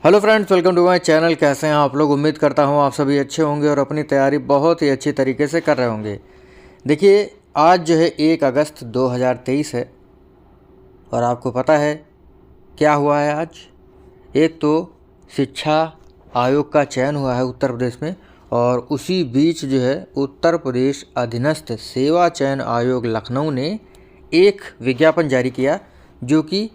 Hello friends, welcome to my channel. कैसे हैं आप लोग? उम्मीद करता हूं आप सभी अच्छे होंगे और अपनी तैयारी बहुत ही अच्छी तरीके से कर रहे होंगे। देखिए, आज जो है 1 अगस्त 2023 है और आपको पता है क्या हुआ है आज। एक तो शिक्षा आयोग का चयन हुआ है उत्तर प्रदेश में, और उसी बीच जो है उत्तर प्रदेश अधीनस्थ सेवा चयन आयोग लखनऊ ने एक विज्ञापन जारी किया जो कि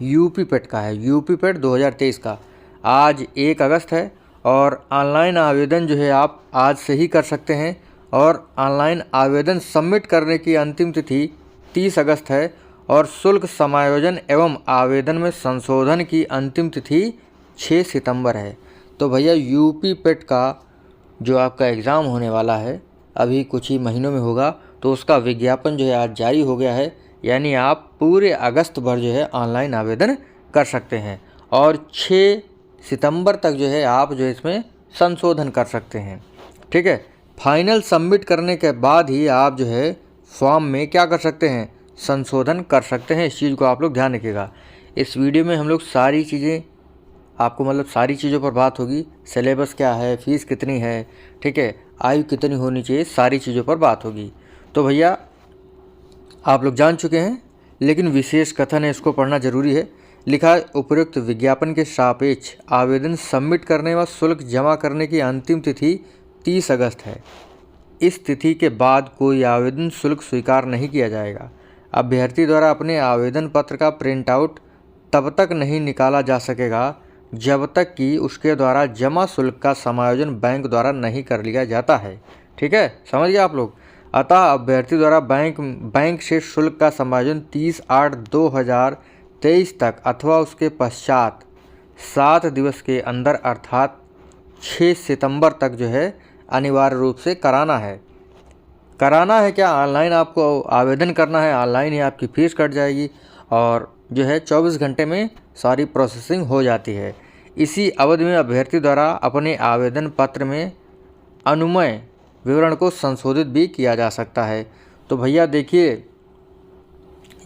यूपी पेट का है, यूपी पेट 2023 का। आज 1 अगस्त है और ऑनलाइन आवेदन जो है आप आज से ही कर सकते हैं, और ऑनलाइन आवेदन सबमिट करने की अंतिम तिथि 30 अगस्त है और शुल्क समायोजन एवं आवेदन में संशोधन की अंतिम तिथि 6 सितंबर है। तो भैया यूपी पेट का जो आपका एग्ज़ाम होने वाला है अभी कुछ ही महीनों में होगा, तो उसका विज्ञापन जो है आज जारी हो गया है। यानी आप पूरे अगस्त भर जो है ऑनलाइन आवेदन कर सकते हैं और 6 सितंबर तक जो है आप जो इसमें संशोधन कर सकते हैं। ठीक है, फाइनल सबमिट करने के बाद ही आप जो है फॉर्म में क्या कर सकते हैं, संशोधन कर सकते हैं। इस चीज़ को आप लोग ध्यान रखिएगा। इस वीडियो में हम लोग सारी चीज़ें आपको सारी चीज़ों पर बात होगी। सिलेबस क्या है, फ़ीस कितनी है, ठीक है, आयु कितनी होनी चाहिए, सारी चीज़ों पर बात होगी। तो भैया आप लोग जान चुके हैं, लेकिन विशेष कथन है, इसको पढ़ना जरूरी है। लिखा है, उपयुक्त विज्ञापन के सापेक्ष आवेदन सबमिट करने व शुल्क जमा करने की अंतिम तिथि 30 अगस्त है। इस तिथि के बाद कोई आवेदन शुल्क स्वीकार नहीं किया जाएगा। अभ्यर्थी द्वारा अपने आवेदन पत्र का प्रिंट आउट तब तक नहीं निकाला जा सकेगा जब तक कि उसके द्वारा जमा शुल्क का समायोजन बैंक द्वारा नहीं कर लिया जाता है। ठीक है, समझ गए आप लोग। अतः अभ्यर्थी द्वारा बैंक से शुल्क का समायोजन 30/8/2023 तक अथवा उसके पश्चात 7 दिवस के अंदर अर्थात 6 सितंबर तक जो है अनिवार्य रूप से कराना है। क्या ऑनलाइन आपको आवेदन करना है, ऑनलाइन ही आपकी फ़ीस कट जाएगी और जो है 24 घंटे में सारी प्रोसेसिंग हो जाती है। इसी अवधि में अभ्यर्थी द्वारा अपने आवेदन पत्र में अनुमेय विवरण को संशोधित भी किया जा सकता है। तो भैया देखिए,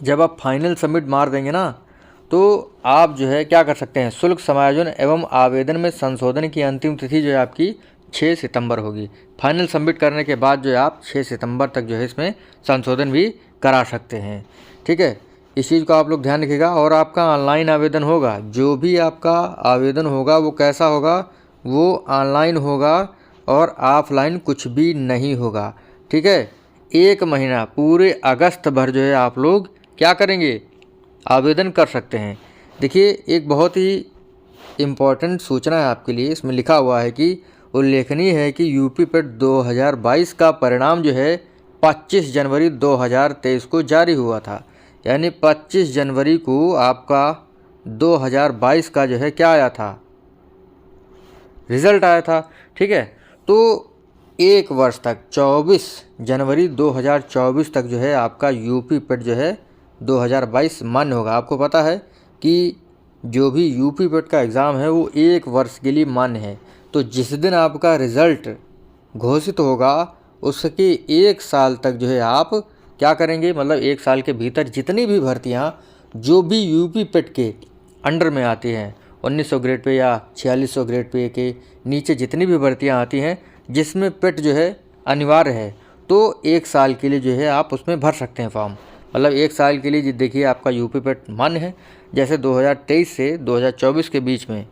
जब आप फाइनल सबमिट मार देंगे ना, तो आप जो है क्या कर सकते हैं, शुल्क समायोजन एवं आवेदन में संशोधन की अंतिम तिथि जो है आपकी 6 सितंबर होगी। फाइनल सबमिट करने के बाद जो है आप 6 सितंबर तक जो है इसमें संशोधन भी करा सकते हैं। ठीक है, इस चीज़ को आप लोग ध्यान रखिएगा। और आपका ऑनलाइन आवेदन होगा, जो भी आपका आवेदन होगा वो कैसा होगा, वो ऑनलाइन होगा और ऑफलाइन कुछ भी नहीं होगा। ठीक है, 1 महीना पूरे अगस्त भर जो है आप लोग क्या करेंगे, आवेदन कर सकते हैं। देखिए, एक बहुत ही इम्पॉर्टेंट सूचना है आपके लिए। इसमें लिखा हुआ है कि उल्लेखनीय है कि यूपी पेट 2022 का परिणाम जो है 25 जनवरी 2023 को जारी हुआ था। यानी 25 जनवरी को आपका 2022 का जो है क्या आया था, रिज़ल्ट आया था। ठीक है, तो 1 वर्ष तक 24 जनवरी 2024 तक जो है आपका यूपी पेट जो है 2022 मान्य होगा। आपको पता है कि जो भी यूपी पेट का एग्ज़ाम है वो 1 वर्ष के लिए मान्य है। तो जिस दिन आपका रिज़ल्ट घोषित होगा उसके 1 साल तक जो है आप क्या करेंगे, 1 साल के भीतर जितनी भी भर्तियाँ जो भी यूपी पेट के अंडर में आती हैं, 1900 ग्रेड पे या 4600 ग्रेड पे के नीचे जितनी भी भर्तियाँ आती हैं जिसमें पेट जो है अनिवार्य है, तो 1 साल के लिए जो है आप उसमें भर सकते हैं फॉर्म। 1 साल के लिए देखिए आपका यूपी पेट मान्य है। जैसे 2023 से 2024 के बीच में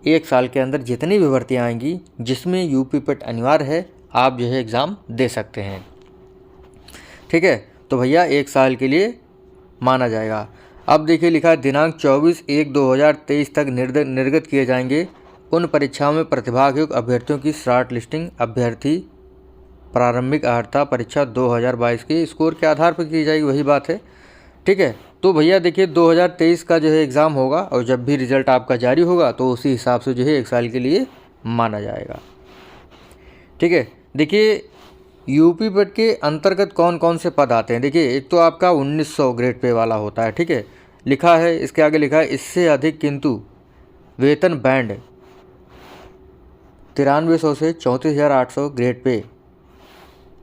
1 साल के अंदर जितनी भी भर्तियाँ आएंगी जिसमें यूपी पेट अनिवार्य है, आप जो है एग्ज़ाम दे सकते हैं। ठीक है, तो भैया 1 साल के लिए माना जाएगा। अब देखिए, लिखा है दिनांक 24/1/2023 तक निर्गत किए जाएंगे उन परीक्षाओं में प्रतिभाग योग्य अभ्यर्थियों की शॉर्ट लिस्टिंग अभ्यर्थी प्रारंभिक अर्हता परीक्षा 2022 के स्कोर के आधार पर की जाएगी। वही बात है। ठीक है, तो भैया देखिए 2023 का जो है एग्ज़ाम होगा और जब भी रिज़ल्ट आपका जारी होगा तो उसी हिसाब से जो है 1 साल के लिए माना जाएगा। ठीक है, देखिए यूपी पेट के अंतर्गत कौन कौन से पद आते हैं। देखिए, एक तो आपका 1900 ग्रेड पे वाला होता है। ठीक है, लिखा है, इसके आगे लिखा है इससे अधिक किंतु वेतन बैंड 9300 से 34,800 ग्रेड पे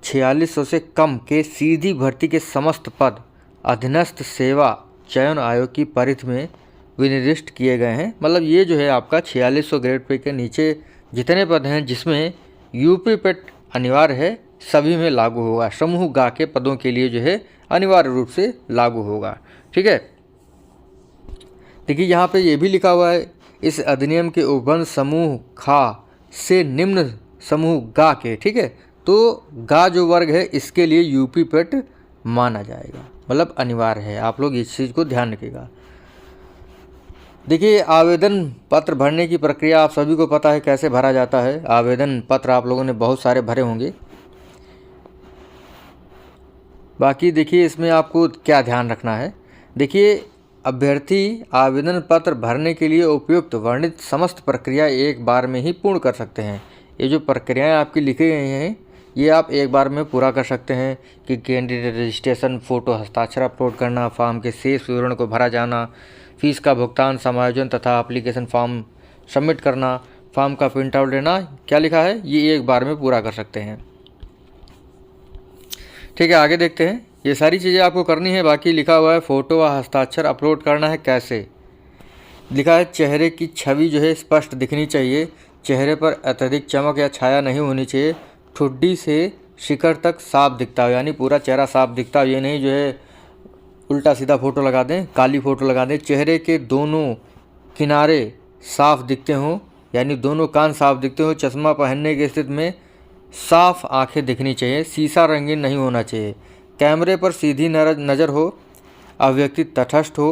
4600 से कम के सीधी भर्ती के समस्त पद अधीनस्थ सेवा चयन आयोग की परिधि में विनिर्दिष्ट किए गए हैं। मतलब ये जो है आपका 4600 ग्रेड पे के नीचे जितने पद हैं जिसमें यूपी पेट अनिवार्य है सभी में लागू होगा। समूह गा के पदों के लिए जो है अनिवार्य रूप से लागू होगा। ठीक है, देखिए यहाँ पे ये भी लिखा हुआ है, इस अधिनियम के उपबंध समूह खा से निम्न समूह गा के, ठीक है, तो गा जो वर्ग है इसके लिए यूपी पेट माना जाएगा, मतलब अनिवार्य है। आप लोग इस चीज़ को ध्यान रखिएगा। देखिए आवेदन पत्र भरने की प्रक्रिया आप सभी को पता है कैसे भरा जाता है। आवेदन पत्र आप लोगों ने बहुत सारे भरे होंगे। बाकी देखिए इसमें आपको क्या ध्यान रखना है। देखिए अभ्यर्थी आवेदन पत्र भरने के लिए उपयुक्त वर्णित समस्त प्रक्रिया एक बार में ही पूर्ण कर सकते हैं। ये जो प्रक्रियाएं आपकी लिखी गई हैं ये आप एक बार में पूरा कर सकते हैं कि कैंडिडेट रजिस्ट्रेशन, फ़ोटो हस्ताक्षर अपलोड करना, फॉर्म के शेष विवरण को भरा जाना, फीस का भुगतान, समायोजन तथा एप्लीकेशन फॉर्म सबमिट करना, फॉर्म का प्रिंट आउट लेना, क्या लिखा है ये एक बार में पूरा कर सकते हैं। ठीक है, आगे देखते हैं। ये सारी चीज़ें आपको करनी है। बाकी लिखा हुआ है फ़ोटो व हस्ताक्षर अपलोड करना है कैसे। लिखा है चेहरे की छवि जो है स्पष्ट दिखनी चाहिए, चेहरे पर अत्यधिक चमक या छाया नहीं होनी चाहिए, ठुड्डी से शिखर तक साफ दिखता हो, यानी पूरा चेहरा साफ दिखता हो, ये नहीं जो है उल्टा सीधा फ़ोटो लगा दें, काली फ़ोटो लगा दें। चेहरे के दोनों किनारे साफ दिखते हों, यानी दोनों कान साफ दिखते हो। चश्मा पहनने की स्थिति में साफ आंखें दिखनी चाहिए, शीशा रंगीन नहीं होना चाहिए, कैमरे पर सीधी नज़र हो, अभिव्यक्ति तटस्थ हो।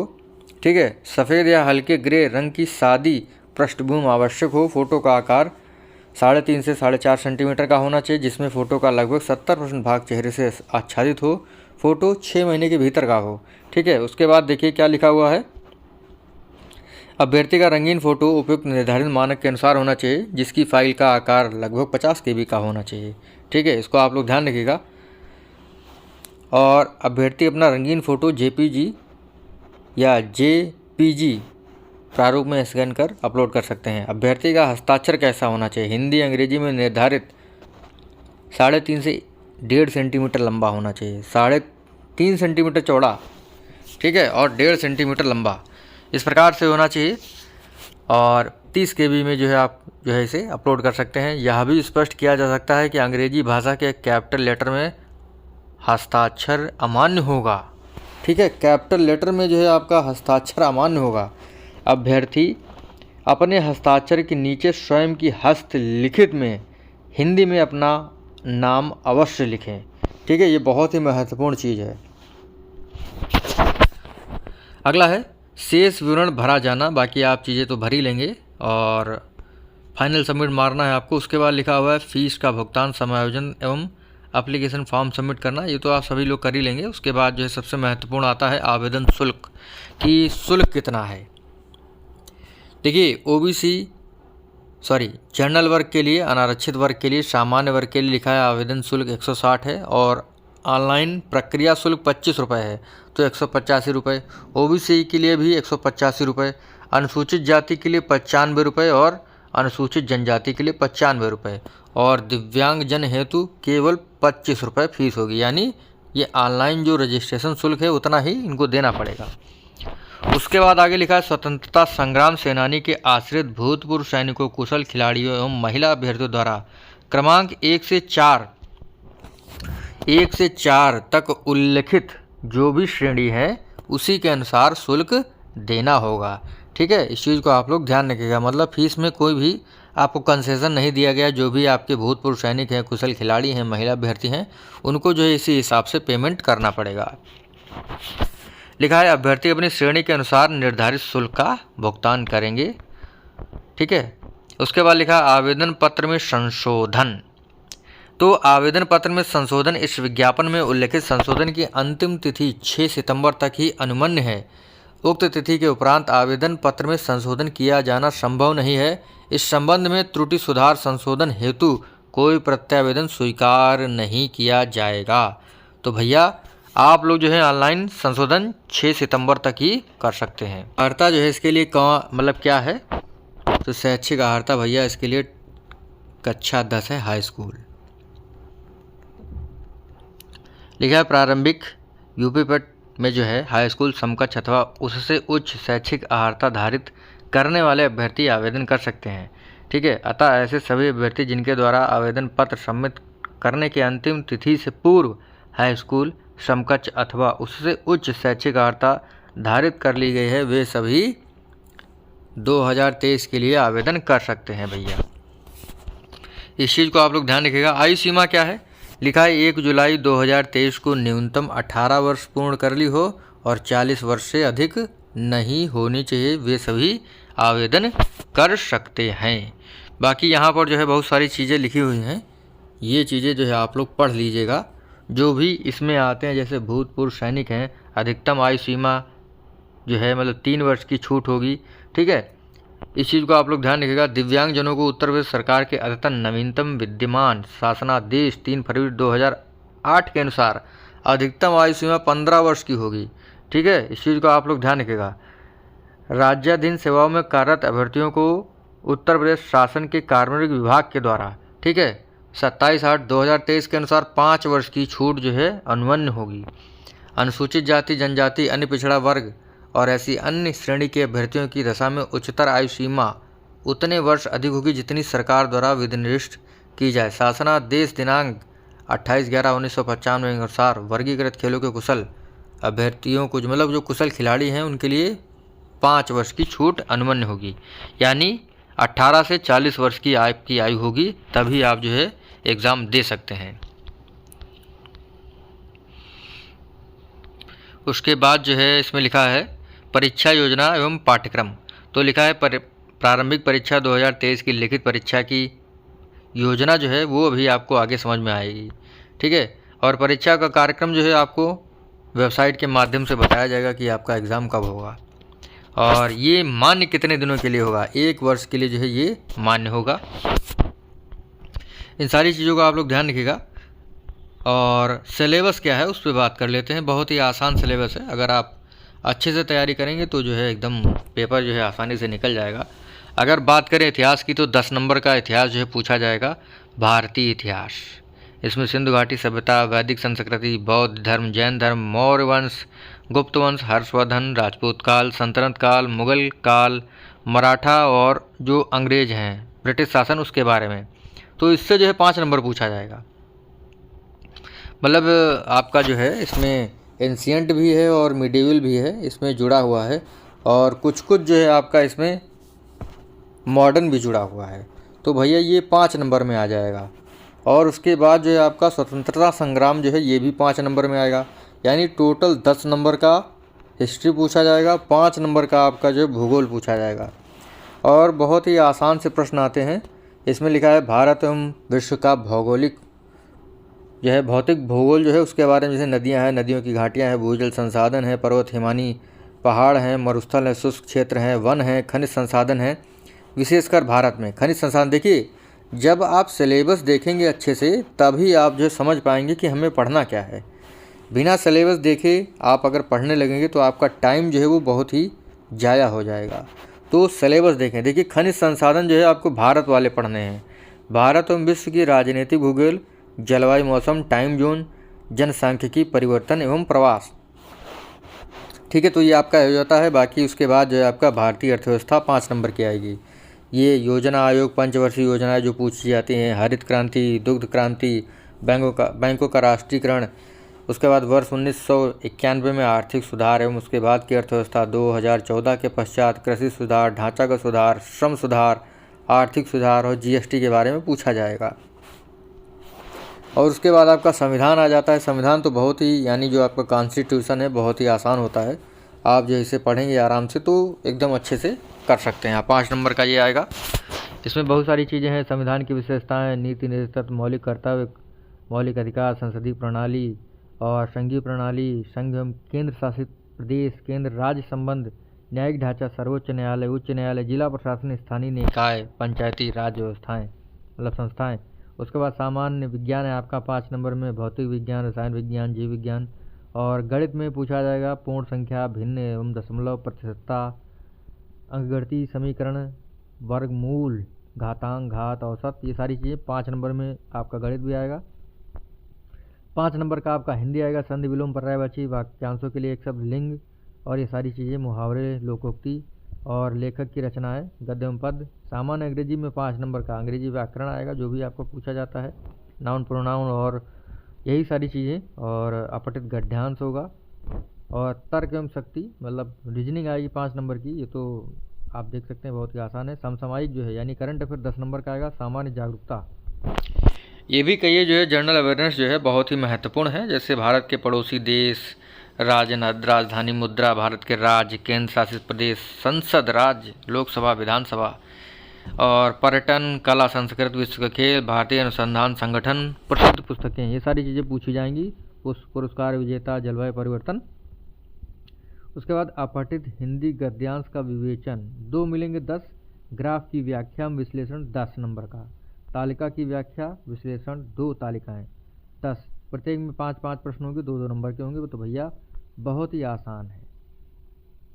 ठीक है, सफ़ेद या हल्के ग्रे रंग की सादी पृष्ठभूमि आवश्यक हो। फ़ोटो का आकार 3.5 से 4.5 सेंटीमीटर का होना चाहिए, जिसमें फ़ोटो का लगभग 70% भाग चेहरे से आच्छादित हो। फ़ोटो 6 महीने के भीतर का हो। ठीक है, उसके बाद देखिए क्या लिखा हुआ है। अभ्यर्थी का रंगीन फ़ोटो उपयुक्त निर्धारित मानक के अनुसार होना चाहिए, जिसकी फाइल का आकार लगभग 50 KB का होना चाहिए। ठीक है, इसको आप लोग ध्यान रखिएगा। और अभ्यर्थी अपना रंगीन फ़ोटो JPG या JPG प्रारूप में स्कैन कर अपलोड कर सकते हैं। अभ्यर्थी का हस्ताक्षर कैसा होना चाहिए, हिंदी अंग्रेजी में निर्धारित 3.5 से 1.5 सेंटीमीटर लंबा होना चाहिए, 3.5 सेंटीमीटर चौड़ा, ठीक है, और 1.5 सेंटीमीटर लंबा, इस प्रकार से होना चाहिए। और 30 KB में जो है आप जो है इसे अपलोड कर सकते हैं। यह भी स्पष्ट किया जा सकता है कि अंग्रेजी भाषा के कैपिटल लेटर में हस्ताक्षर अमान्य होगा। ठीक है, कैपिटल लेटर में जो है आपका हस्ताक्षर अमान्य होगा। अभ्यर्थी अपने हस्ताक्षर के नीचे स्वयं की हस्तलिखित में हिंदी में अपना नाम अवश्य लिखें। ठीक है, ये बहुत ही महत्वपूर्ण चीज़ है। अगला है शेष विवरण भरा जाना। बाकी आप चीज़ें तो भर ही लेंगे और फाइनल सबमिट मारना है आपको। उसके बाद लिखा हुआ है फीस का भुगतान, समायोजन एवं एप्लीकेशन फॉर्म सबमिट करना, ये तो आप सभी लोग कर ही लेंगे। उसके बाद जो है सबसे महत्वपूर्ण आता है आवेदन शुल्क, कि शुल्क कितना है। देखिए जनरल वर्ग के लिए, अनारक्षित वर्ग के लिए, सामान्य वर्ग के लिए लिखा है आवेदन शुल्क 160 है और ऑनलाइन प्रक्रिया शुल्क 25 रुपये है, तो 185 रुपये। OBC के लिए भी 185 रुपये, अनुसूचित जाति के लिए 95 रुपये और अनुसूचित जनजाति के लिए 95 रुपये, और दिव्यांग जन हेतु केवल 25 रुपये फीस होगी। यानी ये ऑनलाइन जो रजिस्ट्रेशन शुल्क है उतना ही इनको देना पड़ेगा। उसके बाद आगे लिखा है स्वतंत्रता संग्राम सेनानी के आश्रित भूतपूर्व सैनिकों, कुशल खिलाड़ियों एवं महिला अभ्यर्थियों द्वारा क्रमांक 1 से 4 तक उल्लिखित जो भी श्रेणी है उसी के अनुसार शुल्क देना होगा। ठीक है, इस चीज़ को आप लोग ध्यान रखिएगा। मतलब फीस में कोई भी आपको कंसेशन नहीं दिया गया। जो भी आपके भूतपूर्व सैनिक हैं, कुशल खिलाड़ी हैं, महिला अभ्यर्थी हैं, उनको जो है इसी हिसाब से पेमेंट करना पड़ेगा। लिखा है अभ्यर्थी अपनी श्रेणी के अनुसार निर्धारित शुल्क का भुगतान करेंगे। ठीक है, उसके बाद लिखा आवेदन पत्र में संशोधन। तो आवेदन पत्र में संशोधन, इस विज्ञापन में उल्लिखित संशोधन की अंतिम तिथि 6 सितंबर तक ही अनुमन्य है। उक्त तिथि के उपरांत आवेदन पत्र में संशोधन किया जाना संभव नहीं है। इस संबंध में त्रुटि सुधार संशोधन हेतु कोई प्रत्यावेदन स्वीकार नहीं किया जाएगा। तो भैया आप लोग जो है ऑनलाइन संशोधन 6 सितंबर तक ही कर सकते हैं। अर्हता जो है इसके लिए मतलब क्या है, तो शैक्षिक अर्हता भैया इसके लिए कक्षा 10 है, हाई स्कूल। लिखा है प्रारंभिक यूपी पेट में जो है हाई स्कूल समकक्ष अथवा उससे उच्च शैक्षिक अर्हता धारित करने वाले अभ्यर्थी आवेदन कर सकते हैं। ठीक है, अतः ऐसे सभी अभ्यर्थी जिनके द्वारा आवेदन पत्र सबमिट करने की अंतिम तिथि से पूर्व हाई स्कूल समकक्ष अथवा उससे उच्च शैक्षिक अर्हता धारित कर ली गई है, वे सभी 2023 के लिए आवेदन कर सकते हैं भैया। इस चीज़ को आप लोग ध्यान रखिएगा। आयु सीमा क्या है, लिखा है 1 जुलाई 2023 को न्यूनतम 18 वर्ष पूर्ण कर ली हो और 40 वर्ष से अधिक नहीं होनी चाहिए, वे सभी आवेदन कर सकते हैं। बाकी यहाँ पर जो है बहुत सारी चीज़ें लिखी हुई हैं, ये चीज़ें जो है आप लोग पढ़ लीजिएगा। जो भी इसमें आते हैं जैसे भूतपूर्व सैनिक हैं, अधिकतम आयु सीमा जो है मतलब 3 वर्ष की छूट होगी। ठीक है, इस चीज़ को आप लोग ध्यान रखिएगा। दिव्यांगजनों को उत्तर प्रदेश सरकार के अद्यतन नवीनतम विद्यमान शासनादेश 3 फरवरी 2008 के अनुसार अधिकतम आयु सीमा 15 वर्ष की होगी। ठीक है, इस चीज़ को आप लोग ध्यान रखिएगा। राज्याधीन सेवाओं में कार्यरत अभ्यर्थियों को उत्तर प्रदेश शासन के कार्मिक विभाग के द्वारा, ठीक है, 27/8/2023 के अनुसार 5 वर्ष की छूट जो है अनुमन्य होगी। अनुसूचित जाति, जनजाति, अन्य पिछड़ा वर्ग और ऐसी अन्य श्रेणी के अभ्यर्थियों की दशा में उच्चतर आयु सीमा उतने वर्ष अधिक होगी जितनी सरकार द्वारा विनिर्दिष्ट की जाए। शासनादेश दिनांक 28/11/1995 के अनुसार वर्गीकृत खेलों के कुशल अभ्यर्थियों को मतलब जो कुशल खिलाड़ी हैं उनके लिए 5 वर्ष की छूट अनुमन्य होगी। यानी 18 से 40 वर्ष की आपकी आयु होगी, तभी आप जो है एग्ज़ाम दे सकते हैं। उसके बाद जो है इसमें लिखा है परीक्षा योजना एवं पाठ्यक्रम। तो लिखा है प्रारंभिक परीक्षा 2023 की लिखित परीक्षा की योजना जो है वो अभी आपको आगे समझ में आएगी। ठीक है, और परीक्षा का कार्यक्रम जो है आपको वेबसाइट के माध्यम से बताया जाएगा कि आपका एग्ज़ाम कब होगा और ये मान्य कितने दिनों के लिए होगा। 1 वर्ष के लिए जो है ये मान्य होगा। इन सारी चीज़ों का आप लोग ध्यान रखिएगा। और सिलेबस क्या है उस पर बात कर लेते हैं। बहुत ही आसान सिलेबस है, अगर आप अच्छे से तैयारी करेंगे तो जो है एकदम पेपर जो है आसानी से निकल जाएगा। अगर बात करें इतिहास की तो 10 नंबर का इतिहास जो है पूछा जाएगा, भारतीय इतिहास। इसमें सिंधु घाटी सभ्यता, वैदिक संस्कृति, बौद्ध धर्म, जैन धर्म, मौर्य वंश, गुप्त वंश, हर्षवर्धन, राजपूत काल, सल्तनत काल, मुगल काल, मराठा और जो अंग्रेज हैं ब्रिटिश शासन उसके बारे में। तो इससे जो है 5 नंबर पूछा जाएगा। मतलब आपका जो है इसमें एंशियंट भी है और मिडिवल भी है, इसमें जुड़ा हुआ है, और कुछ कुछ जो है आपका इसमें मॉडर्न भी जुड़ा हुआ है। तो भैया ये 5 नंबर में आ जाएगा। और उसके बाद जो है आपका स्वतंत्रता संग्राम जो है ये भी 5 नंबर में आएगा। यानी टोटल 10 नंबर का हिस्ट्री पूछा जाएगा, 5 नंबर का आपका जो है भूगोल पूछा जाएगा। और बहुत ही आसान से प्रश्न आते हैं। इसमें लिखा है भारत एवं विश्व का भौगोलिक जो है भौतिक भूगोल जो है उसके बारे में, जैसे नदियां हैं, नदियों की घाटियां हैं, भूजल संसाधन है, पर्वत हिमानी पहाड़ हैं, मरुस्थल है, शुष्क क्षेत्र हैं, वन है, खनिज संसाधन है। विशेषकर भारत में खनिज संसाधन, देखिए जब आप सिलेबस देखेंगे अच्छे से तभी आप जो समझ पाएंगे कि हमें पढ़ना क्या है। बिना सिलेबस देखे आप अगर पढ़ने लगेंगे तो आपका टाइम जो है वो बहुत ही ज़ाया हो जाएगा। तो सिलेबस देखें। देखिए खनिज संसाधन जो है आपको भारत वाले पढ़ने हैं। भारत एवं विश्व की राजनीतिक भूगोल, जलवायु, मौसम, टाइम जोन, जनसांख्यिकी, परिवर्तन एवं प्रवास। ठीक है, तो ये आपका हो जाता है। बाकी उसके बाद जो है आपका भारतीय अर्थव्यवस्था 5 नंबर की आएगी। ये योजना आयोग, पंचवर्षीय योजनाएं जो पूछी जाती हैं, हरित क्रांति, दुग्ध क्रांति, बैंकों का राष्ट्रीयकरण। उसके बाद वर्ष 1991 में आर्थिक सुधार एवं उसके बाद की अर्थव्यवस्था, 2014 के पश्चात कृषि सुधार, ढांचागत सुधार, श्रम सुधार, आर्थिक सुधार और जीएसटी के बारे में पूछा जाएगा। और उसके बाद आपका संविधान आ जाता है। संविधान तो बहुत ही, यानी जो आपका कॉन्स्टिट्यूशन है बहुत ही आसान होता है। आप जो इसे पढ़ेंगे आराम से तो एकदम अच्छे से कर सकते हैं। 5 नंबर का ये आएगा। इसमें बहुत सारी चीज़ें हैं। संविधान की विशेषताएं, नीति निर्देशक, मौलिक कर्तव्य, मौलिक अधिकार, संसदीय प्रणाली और संघीय प्रणाली, संघ एवं केंद्र शासित प्रदेश, केंद्र राज्य संबंध, न्यायिक ढांचा, सर्वोच्च न्यायालय, उच्च न्यायालय, जिला प्रशासन, स्थानीय निकाय, पंचायती राज व्यवस्थाएं मतलब संस्थाएं। उसके बाद सामान्य विज्ञान है आपका 5 नंबर में, भौतिक विज्ञान, रसायन विज्ञान, जीव विज्ञान। और गणित में पूछा जाएगा पूर्ण संख्या, भिन्न एवं दशमलव, प्रतिशतता, अंकगणितीय समीकरण, वर्गमूल, घातांक, घात, औसत, ये सारी चीज़ें 5 नंबर में आपका गणित भी आएगा। 5 नंबर का आपका हिंदी आएगा, संधि विलोम पर्यायवाची वाक्यांशों के लिए एक शब्द, लिंग और ये सारी चीज़ें, मुहावरे, लोकोक्ति और लेखक की रचना है, गद्य एवं पद। सामान्य अंग्रेजी में 5 नंबर का अंग्रेजी व्याकरण आएगा, जो भी आपको पूछा जाता है, नाउन प्रोनाउन और यही सारी चीज़ें, और अपठित गद्यांश होगा, और तर्क एवं शक्ति मतलब रीजनिंग आएगी 5 नंबर की। ये तो आप देख सकते हैं बहुत ही आसान है। समसामयिक जो है यानी करंट अफेयर 10 नंबर का आएगा। सामान्य जागरूकता, ये भी कहिए जो है जनरल अवेयरनेस जो है बहुत ही महत्वपूर्ण है, जैसे भारत के पड़ोसी देश, राजधानी मुद्रा, भारत के राज्य, केंद्र शासित प्रदेश, संसद, राज्य, लोकसभा, विधानसभा, और पर्यटन, कला, संस्कृत, विश्व का खेल, भारतीय अनुसंधान संगठन, प्रसिद्ध पुस्तकें, ये सारी चीज़ें पूछी जाएंगी। पुरस्कार विजेता, जलवायु परिवर्तन। उसके बाद अपठित हिंदी गद्यांश का विवेचन 2 मिलेंगे 10। ग्राफ की व्याख्या विश्लेषण 10 नंबर का। तालिका की व्याख्या विश्लेषण 2 तालिकाएं 10। प्रत्येक में 5-5 प्रश्न होंगे, 2-2 नंबर के होंगे। वो तो भैया बहुत ही आसान है।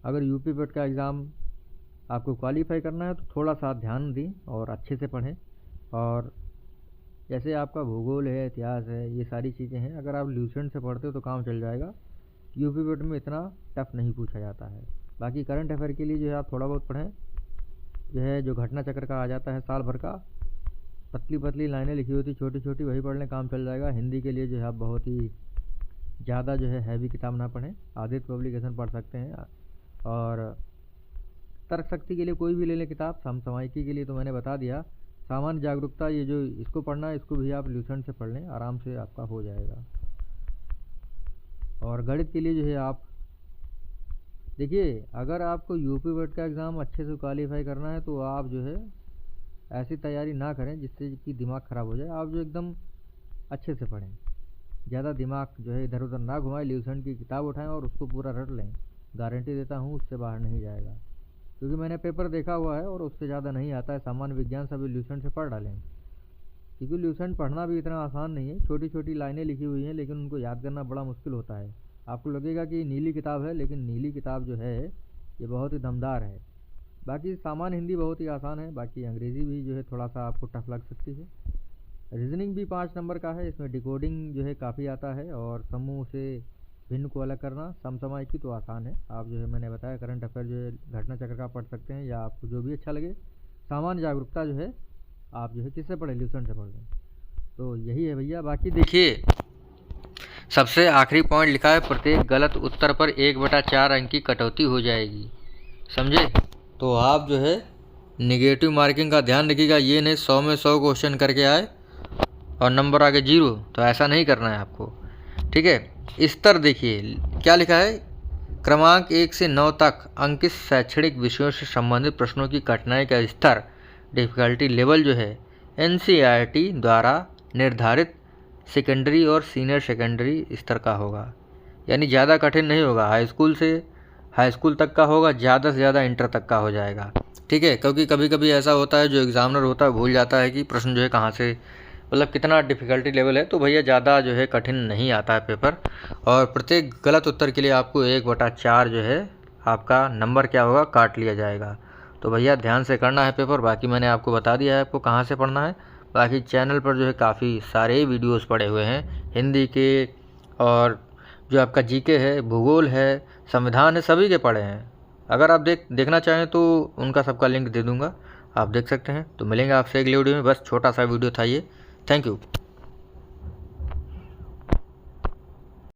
अगर यूपी पेट का एग्ज़ाम आपको क्वालिफाई करना है तो थोड़ा सा ध्यान दें और अच्छे से पढ़ें। और जैसे आपका भूगोल है, इतिहास है, ये सारी चीज़ें हैं, अगर आप ल्यूसेंट से पढ़ते हो तो काम चल जाएगा। यूपी पेट में इतना टफ नहीं पूछा जाता है। बाकी करंट अफेयर के लिए जो है आप थोड़ा बहुत पढ़ें। जो है जो घटना चक्र का आ जाता है साल भर का, पतली पतली लाइनें लिखी होती छोटी छोटी, वही पढ़ लें, काम चल जाएगा। हिंदी के लिए जो है आप बहुत ही ज़्यादा जो है हैवी किताब ना पढ़ें, आदित्य पब्लिकेशन पढ़ सकते हैं। और तर्क शक्ति के लिए कोई भी ले लें किताब। समसामयिकी के लिए तो मैंने बता दिया। सामान्य जागरूकता, ये जो इसको पढ़ना है, इसको भी आप ल्यूसेंट से पढ़ लें, आराम से आपका हो जाएगा। और गणित के लिए जो है आप देखिए, अगर आपको यूपी बोर्ड का एग्ज़ाम अच्छे से क्वालिफाई करना है तो आप जो है ऐसी तैयारी ना करें जिससे कि दिमाग ख़राब हो जाए। आप जो एकदम अच्छे से पढ़ें, ज़्यादा दिमाग जो है इधर उधर ना घुमाएं, ल्यूसेंट की किताब उठाएं और उसको पूरा रट लें। गारंटी देता हूँ उससे बाहर नहीं जाएगा, क्योंकि मैंने पेपर देखा हुआ है और उससे ज़्यादा नहीं आता है। सामान्य विज्ञान सभी ल्यूसेंट से पढ़ डालें, क्योंकि ल्यूसेंट पढ़ना भी इतना आसान नहीं है। छोटी छोटी लाइनें लिखी हुई हैं, लेकिन उनको याद करना बड़ा मुश्किल होता है। आपको लगेगा कि नीली किताब है, लेकिन नीली किताब जो है ये बहुत ही दमदार है। बाकी सामान्य हिंदी बहुत ही आसान है। बाकी अंग्रेज़ी भी जो है थोड़ा सा आपको टफ लग सकती है। रीजनिंग भी 5 नंबर का है, इसमें डिकोडिंग जो है काफ़ी आता है, और समूह से भिन्न को अलग करना। समसामयिकी तो आसान है, आप जो है मैंने बताया करंट अफेयर जो है घटना चक्र का पढ़ सकते हैं, या आपको जो भी अच्छा लगे। सामान्य जागरूकता जो है आप जो है किससे पढ़ें, ल्यूसेंट से पढ़ लें। तो यही है भैया। बाकी देखिए, सबसे आखिरी पॉइंट लिखा है, प्रत्येक गलत उत्तर पर 1/4 अंक की कटौती हो जाएगी, समझे। तो आप जो है निगेटिव मार्किंग का ध्यान रखिएगा। ये नहीं 100 में 100 क्वेश्चन करके आए और नंबर आगे 0, तो ऐसा नहीं करना है आपको, ठीक है। स्तर देखिए क्या लिखा है, क्रमांक 1 से 9 तक अंकित शैक्षणिक विषयों से संबंधित प्रश्नों की कठिनाई का स्तर, डिफ़िकल्टी लेवल जो है NCERT द्वारा निर्धारित सेकेंडरी और सीनियर सेकेंडरी स्तर का होगा। यानी ज़्यादा कठिन नहीं होगा, हाई स्कूल तक का होगा, ज़्यादा से ज़्यादा इंटर तक का हो जाएगा, ठीक है। क्योंकि कभी कभी ऐसा होता है, जो एग्ज़ामिनर होता है भूल जाता है कि प्रश्न जो है कहाँ से, मतलब कितना डिफ़िकल्टी लेवल है। तो भैया ज़्यादा जो है कठिन नहीं आता है पेपर। और प्रत्येक गलत उत्तर के लिए आपको 1/4 जो है आपका नंबर क्या होगा, काट लिया जाएगा। तो भैया ध्यान से करना है पेपर। बाकी मैंने आपको बता दिया है आपको कहाँ से पढ़ना है। बाकी चैनल पर जो है काफ़ी सारे वीडियोस पड़े हुए हैं हिंदी के, और जो आपका जीके है, भूगोल है, संविधान है, सभी के पड़े हैं। अगर आप देखना चाहें तो उनका सबका लिंक दे दूँगा, आप देख सकते हैं। तो मिलेंगे आपसे अगले वीडियो में। बस छोटा सा वीडियो था ये। Thank you.